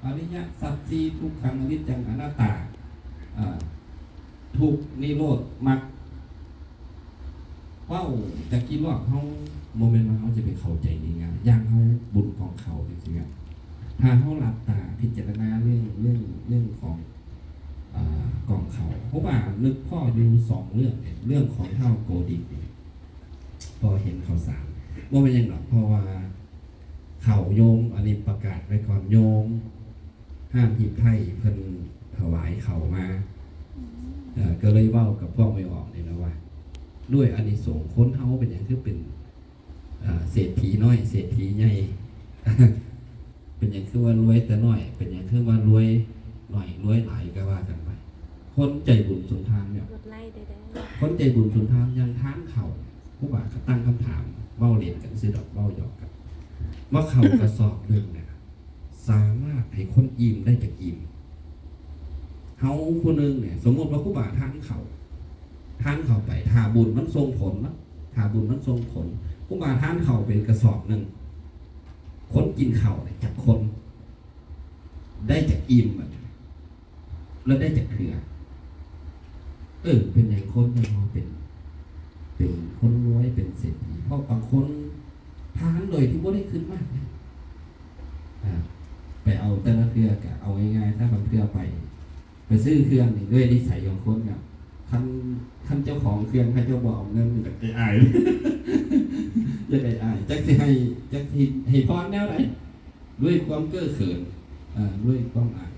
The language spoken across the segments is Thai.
อริยสัจสี่ทุกขังอนิจจังอนัตตาทุกนิโรธมรรคว่าจะคิดว่าเขาโมเมนต์ว่าเขาจะไปเข้าใจยังไงอย่างเขาบุญของเขาจริงๆถ้าเขาหลับตาพิจารณาเรื่องของกองเขาเพราะว่านึกพ่ออยู่สองเรื่องของเท่าโกดิพอเห็นเขาสามว่าเป็นยังหรอกเพราะว่าเขาโยมอันนี้ประกาศไว้ก่อนโยมห้ามหิบไพ่เพิ่นถวายเขามาก็เลยเว้ากับพ่อไม่ออกเลยนะว่าด้วยอานิสงส์คนเฮาเป็นอย่างคือเป็นเศรษฐีน้อยเศรษฐีใหญ่ เป็นอย่างคือว่ารวยแต่น้อยเป็นอย่างคือว่ารวยหน่อยรวยหลายก็ว่ากันไปคนใจบุญสุนทานเนี่ยคนใจบุญสุนทานยังทานเขาผู้บ่าก็ตั้งคำถามเว้าเรียนกันซื้อดอกเว้าหยอกกันว่าเขากระสอบหนึ่งเนี่ยสามารถให้คนอิ่มได้จากอิ่มเฮาคนหนึ่งเนี่ยสมมติว่าผู้บ่าทานเขาไปทาบุญมันทรงผลนะทาบุญมันทรงผลผู้บ่าทานเขาเป็นกระสอบหนึ่งคนกินเข่าเนี่ยจากคนได้จากอิ่มแล้วได้จากเครือเป็นอย่างคนยังมองเป็นคนรวยเป็นเศรษฐีเพราะบางคนทานโดยที่ไม่ได้ขึ้นมากนะไปเอาแต่ละเครือกับเอาง่ายๆถ้าบางเครือไปซื้อเครื่องนี่ด้วยนิสัยของคนกับท่านเจ้าของเครื่องให้เจ้าบอกเงินมันจะได้อายจะได้อายจักสิให้พรแนวไหนด้วยความเก้อเขินด้วยความอาย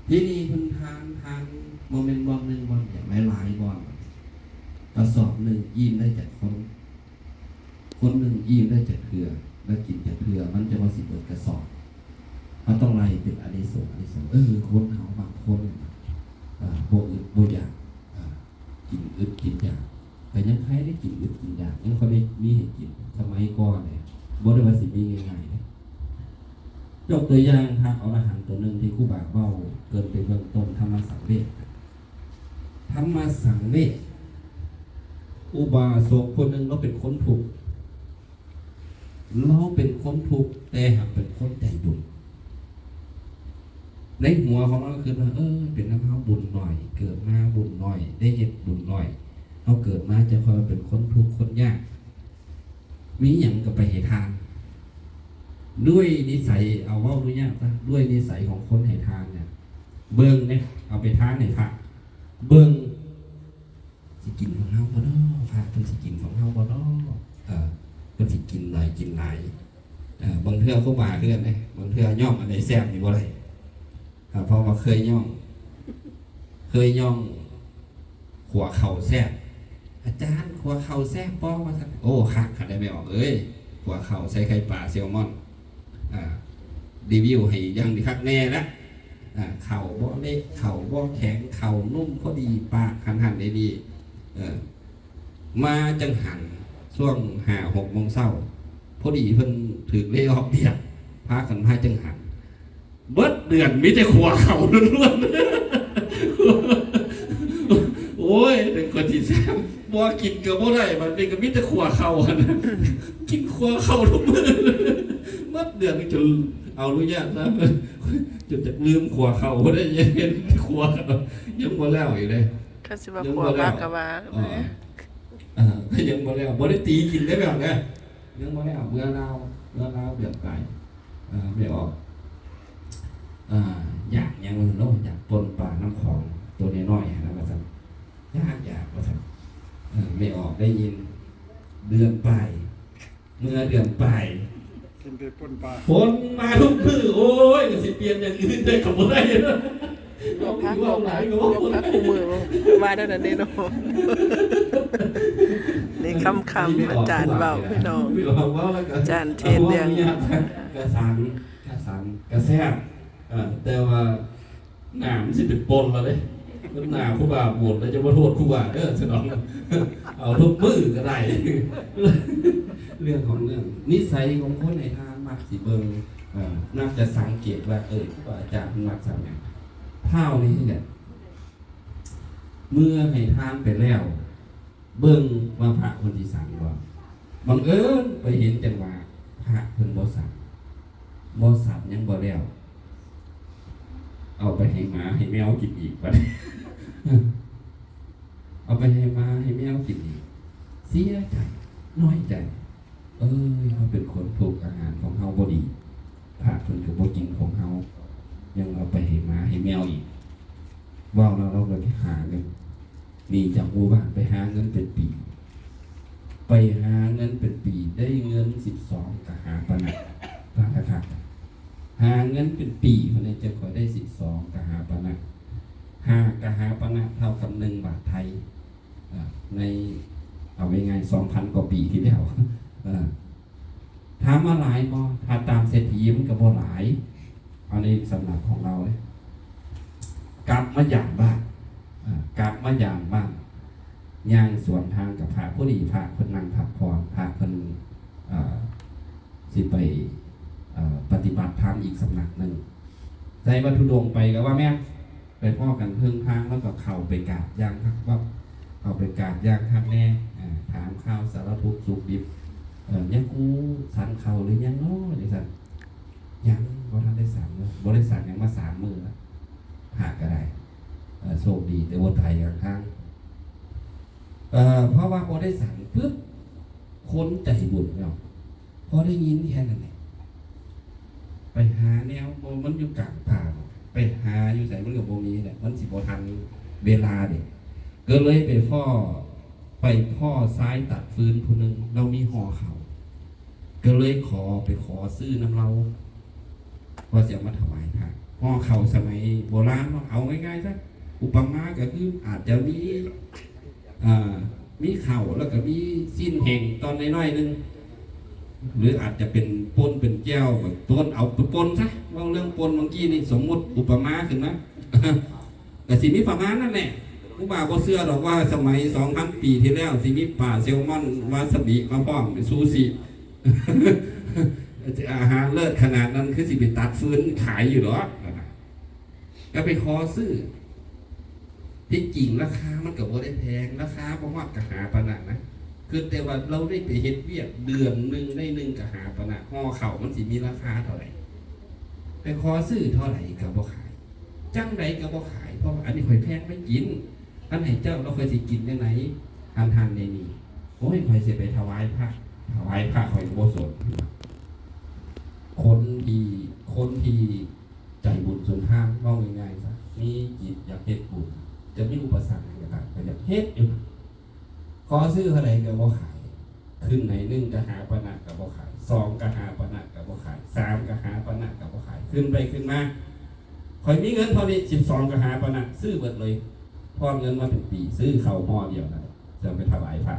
ที่นี่เพิ่งทานโมเมนต์บอลหนึ่งบอลอย่างหลายบอลกระสอบหนึ่งอิ่มได้จากคนหนึ่งอิ่มได้จากเครือแล้วกินจากเครือมันจะมาสิบเปิดกระสอบมันต้องไล่เป็นอนิสงส์คนเขาบางคนโบอึดโบอยากกินอึดกินอยากแต่ยังใครได้กินอึดกินอยากยังเขาได้มีให้กินสมัยก่อนเนี่ยบ่ได้ว่าสิมีง่ายๆนะยกตัวอย่างพระอรหันต์ตัวหนึ่งที่ครูบาเบ้าเกินไปเบื้องต้นธรรมสังเวชอุบาสกคนหนึ่งเราเป็นคนถูกแต่หากเป็นคนใจบุญในหัวของเราคือว่าเป็นน้ำเฮาบุญหน่อยเกิดมาบุญหน่อยได้เห็นบุญหน่อยเราเกิดมาจะคอยเป็นคนทุกข์คนยากมีอย่างกับไปเหตุทานด้วยนิสัยเอาว่ารู้ยากนะด้วยนิสัยของคนให้ทานเนี่ยเบิ้งเนี่ยเอาไปทานให้พระเบิ้งสิกินของเฮาบ่เนาะพระเพิ่นสิกินของเฮาบ่เนาะเพิ่นสิกินหลายกินหลายบางเทื่อเขาบ่าเทื่อนเลยบางเทื่อย่อมอันใดแซ่บนี่บ่ได้เพราะว่าเคยย่องขัวเข่าแซ่บอาจารย์ขัวเข่าแซ่บป้อมาสักโอ้คักขัดได้ไม่ออกขัวเข่าใส่ไข่ปลาแซลมอนรีวิวให้ยังดีคักแน่ละเข่าบ่เล็กเข่าบ่แข็งเข่านุ่มพอดีปากหันได้ดีมาจังหันช่วง5-6 โมงเช้าพอดีเพิ่นถือเล่ออกเดียดพากันพาจังหันเบิดเดือนมิแต่ขัวเข่าล้วนๆโอ้ยเป็นคนที่แซ่บบ่กินก็บ่ได้มันเป็นก็มิแต่ขัวเข่านะกินขัวเข่าทุกมื้อเบิดเดือนนี่จะเอารู้ยากนะจนจะลืมขัวเข่าบ่ได้ยังเห็นขัวยังบ่แล้วอีกเลยก็สิว่าขัวมากก็ว่ายังบ่แล้วบ่ได้ตีกินได้แบบนี้ยังบ่แล้วเมื่อเราเดือดไปไม่ออกอยากยังมันโน่อยากปนปลาน้ำของตัวน้อยๆนะว่าซั่นอยากว่าซั่นไม่ออกได้ยินเดือนไปเมื่อเดือนไปปนมาทุกมื้อโอ้ยก็สิเปลี่ยนอย่างอื่นได้ก็บ่ได้เนาะพักคู่มือว่าได้นั่นเด้เนาะนี่คำอาจารย์เว้าพี่น้องอาจารย์เทศเรื่องกระแซ่บแต่ว่าหนามสิเป็นปนมาเลยมันหนาคู่บ่าหมดแล้วจะมาโทษคู่บ่าสนองเอาทุกมือก็ได้เรื่องของเรื่องนิสัยของคนในทางมักสิเบิงน่าจะสังเกตว่าคู่บ่าอาจารย์มักสั่งอย่างเท่านี้เนี่ยเมื่อให้ทานไปแล้วเบิ่งว่าพระคนที่สั่งว่าบังเอิญไปเห็นจังหวะพระเพิ่นบ่สั่งยังบ่แล้ว เอาไปให้หมาให้แมวกินอีกวะ เอาไปให้หมาให้แมวกินอีกเสียใจน้อยใจเขาเป็นคนถูกอาหารของเฮาบ่ดีพระเพิ่นก็บ่กินของเฮายังเอาไปให้หมาให้แมวอีกว้าวเราก็ไปหาเงินหนีจากหมู่บ้านไปหาเงินเป็นปีไปหาเงินเป็นปีได้เงิน12ก็หาปะนะพระคักหาเงินเป็นปีคนนี้จะขอได้12ก็หาปะนะ5ก็หาปะนะเท่ากับ1 บาทไทยในเอาไว้ไง 2,000 กว่าปีที่แล้วถามว่าหลายบ่ถ้าตามเศรษฐีมันก็บ่หลายเอาในสำนักของเราเลยกลับมาอย่างบ้านกลับมาอย่างบ้านย่างสวนทางกับพระผู้ดีพระเพิ่นนั่งพักผ่อนพระเพิ่นสิไปปฏิบัติธรรมอีกสำนักหนึ่งใจวัตถุดงไปก็ว่าแม่ไปพ่อกันเพิ่งทางแล้วก็เข้าไปกราบย่างทักว่าเข้าไปกราบย่างทักแน่ถามข้าวสารทุกข์สุขดิบยังกูสันเข่าหรือยังน้อนี่สันยังบ่ทันได้สั่งเลยบริษัทยังมา3 มื้อแล้วหาก็ได้โชคดีแต่ว่าไทยอย่างข้างเพราะว่าพอได้สั่งปุ๊บคนใจบุญเนาะพอได้ยินแค่นั้นเองไปหาแนวมันอยู่กลางทางไปหาอยู่ใส่มันกับโบมีเนี่ยมันสิบ่ทันเวลาเด็กก็เลยไปพ่อซ้ายตัดฟืนคนหนึ่งเรามีห่อเขาก็เลยไปขอซื้อน้ำเราว่าจะมาถวายพระห่อเขาสมัยโบราณเอาง่ายๆซะอุปมาก็คืออาจจะมีเข่าแล้วก็มีสิ้นแห่งตอนน้อยๆนึงหรืออาจจะเป็นปนเป็นแก้วแบบต้นเอาปนซะว่าเรื่องปนเมื่อกี้นี่สมมติอุปมาขึ้นนะ แต่สิมีประมาณนั่นแหละผู้บ่าวก็เชื่อหรอกว่าสมัย 2,000 ปีที่แล้วสิมีป่าเซลมอนวาซาบิมาพร้อมซูชิ อาหารเลิศขนาดนั้นคือสิไปตัดฟื้นขายอยู่หรอก็ไปขอซื้อที่จริงราคามันก็บ่ได้แพงราคาเพราะว่ากะหาปะนะนะคือแต่ว่าเราได้ไปเฮ็ดเวียกเดือนนึงได้1กะหาปะนะห่อข้าวมันสิมีราคาเท่าไหร่ไปขอซื้อเท่าไหร่ก็บ่ขายจังใดก็บ่ขายเพราะอันนี้ข่อยแพงไม่กินอันไหนเจ้าเราเคยสิกินได้ไหนทานในนี้โอ้ยข่อยสิไปถวายพระข่อยบ่สนคนที่ใจบุญสุนทานว่าง่ายๆซะมีจิตอยากเฮ็ดบุญจะมีอุปสรรคต่างๆก็อยากเฮ็ดอยู่ขอซื้อเท่าไหร่ก็บ่ขายขึ้นไหน1กะหาปะนะก็บ่ขาย2กะหาปะนะก็บ่ขาย3กะหาปะนะก็บ่ขายขึ้นไปขึ้นมาข่อยมีเงินเท่านี้12กะหาปะนะซื้อเบิดเลยพอเงินมาเป็นปีซื้อข้าวห่อเดียวนั่นจะไปถวายพระ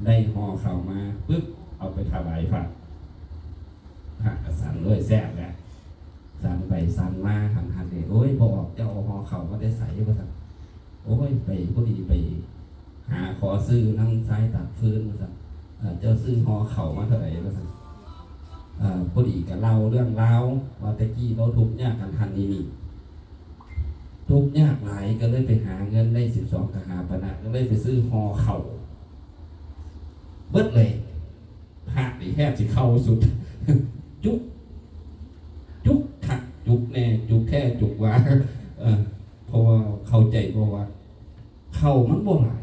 ได้ห่อข้าวมาปึ๊บเอาไปถวายพระสั่นเลยแซ่บแหละสั่นไปสั่นมาหันเลยโอ้ยบอกเจ้าห่อข้าวมาได้ใส่บ่สั่นโอ้ยไปพอดีไปหาขอซื้อนั่งซ้ายตัดฟืนมาสั่นเจ้าซื้อห่อข้าวมาเท่าไหร่บ่สั่นพอดีกับเล่าเรื่องราวว่าตะกี้เราทุกข์ยากกันทันนี่ทุกข์ยากหลายก็เลยไปหาเงินได้12กะหาปะนะก็เลยไปซื้อห่อข้าวเบิดเลยพระนี่แทบสิเข้าสุด จุกถักจุกแน่จุกแค่จุกว่าเพราะว่าเข้าใจเพราะว่าเข้ามันบ่หลาย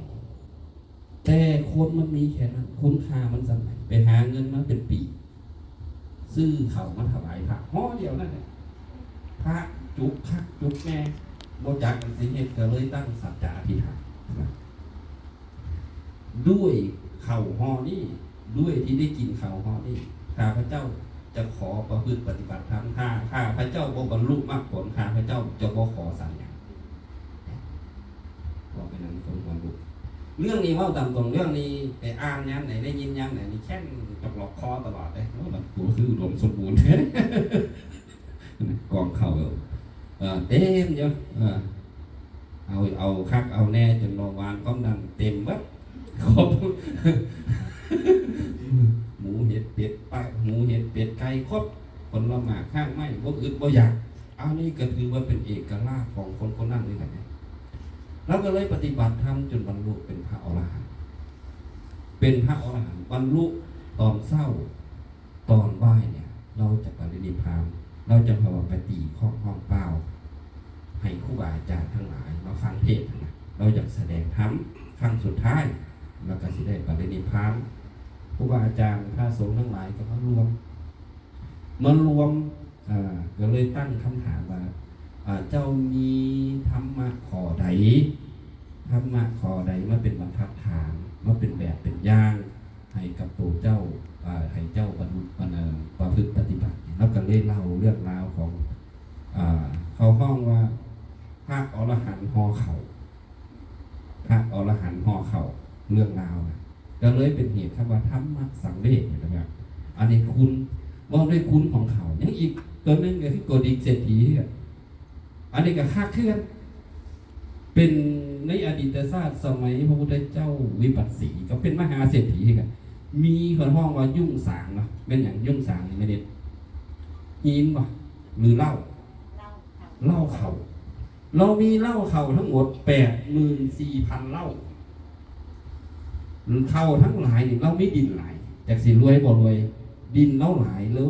แต่คนมันมีแค่นั้นคุณค่ามันสั่นไหนไปหาเงินมาเป็นปีซื้อเข้ามาถวายพระห่อเดียวนั่นแหละพระจุกคักจุกแน่บ่จักกันสิเฮ็ดก็เลยตั้งสัจจะอธิษฐานด้วยข้าวห่อนี้ด้วยที่ได้กินข้าวห่อนี้ข้าพเจ้าจะขอประพฤติปฏิบัติธรรมข้าพเจ้าบ่บรรลุมรรคผลข้าพเจ้าจะบ่ขอสั่งอย่างบอกไปนั้นคนควรรู้เรื่องนี้ว่าตามตรงเรื่องนี้ไปอ่านย้ำไหนได้ยินย้ำไหนนี่แค่จกหลอกคอตลอดเลยมันกูคืออุดมสมบูรณ์ กองเข่าเต็มเยอะเอาคักเอาแน่จนโรงพยาบาลก็ดันเต็มวัดครบ หมูเห็ดเป็ดปลาหมูเห็ดเป็ดไก่ครบคนละหมากข้างไม่บ่อึดบ่อยากเอานี่ก็ถือว่าเป็นเอกลักษณ์ของคนนั้นด้วยกันแล้วก็เลยปฏิบัติธรรมจนบรรลุเป็นพระอรหันต์บรรลุตอนเศร้าตอนบ่ายเนี่ยเราจะปรินิพพานเราจะภาวะปฏิข้องห้องเปล่า ศเราอยากแสดงธรรมครั้งสุดท้ายแล้วก็สิได้ปรินิพพานครูบาอาจารย์พระสงฆ์ทั้งหลายก็มารวมก็เลยตั้งคำถามว่าเจ้ามีธรรมะข้อใดมาเป็นบรรทัดฐานมาเป็นแบบเป็นอย่างให้กับตัวเจ้าให้เจ้าประพฤติปฏิบัติแล้วก็เลยเล่าเรื่องราวของเขาห้องว่าพระอรหันต์ห่อเข่าเรื่องราวนะก็เลยเป็นเหตุครับว่าธรรมะสังเวชนะครับอันนี้คุณมองด้วยคุณของเขายังอีกตัวนึงก็คือโกดิกเศรษฐีอันนี้ก็ค่าเคลื่อนเป็นในอดีตศาสตร์สมัยพระพุทธเจ้าวิปัสสีก็เป็นมหาเศรษฐีกันมีคนห้องว่ายุ่งสางเนาะเป็นอย่างยุ่งสางไม่ได้หินป่ะหรือเหล้าเข่าเรามีเหล้าเข่าทั้งหมด 84,000 เหล้าเข่าทั้งหลายนี่เราไม่ดินหลายจากสิรวยบ่รวยดินเราหลายแล้ว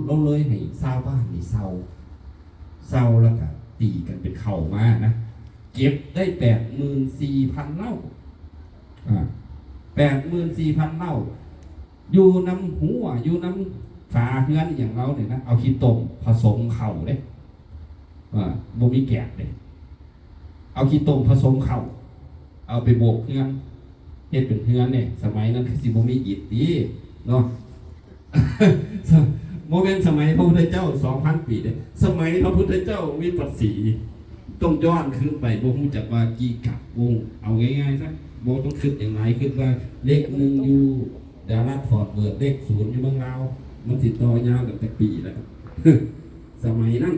เราเลยให้ชาวบ้านนี่เศร้าแล้วก็ตีกันเป็นเข่ามานะเก็บได้ 84,000 เหล้า84,000 เหล้าอยู่น้ำหัวอยู่น้ำฝาเฮือนอย่างเราเนี่ยนะเอาขี้ตมผสมเข่าเลยบ่มีแกะเลยเอาขี้ตมผสมเข่าเอาไปโบกเฮือนเฮ็ดเป็นเฮือนเนี่ยสมัยนั้นคือสิบ่มีอิฐดีเนาะ โมเมนต์สมัยพระพุทธเจ้า 2,000 ปีเด้สมัยพระพุทธเจ้าวิปัสสีต้องย้อนขึ้นไปบ่ฮู้จักว่ากี่กับวงเอาง่ายๆซะบ่ต้องคิดอย่างไรคิดว่าเลข1อยู่ดารัสฟอร์ดเวิร์ดเลข0อยู่เมืองลาวมันสิต่อยาวตั้งแต่ปีแล้ว สมัยนั้น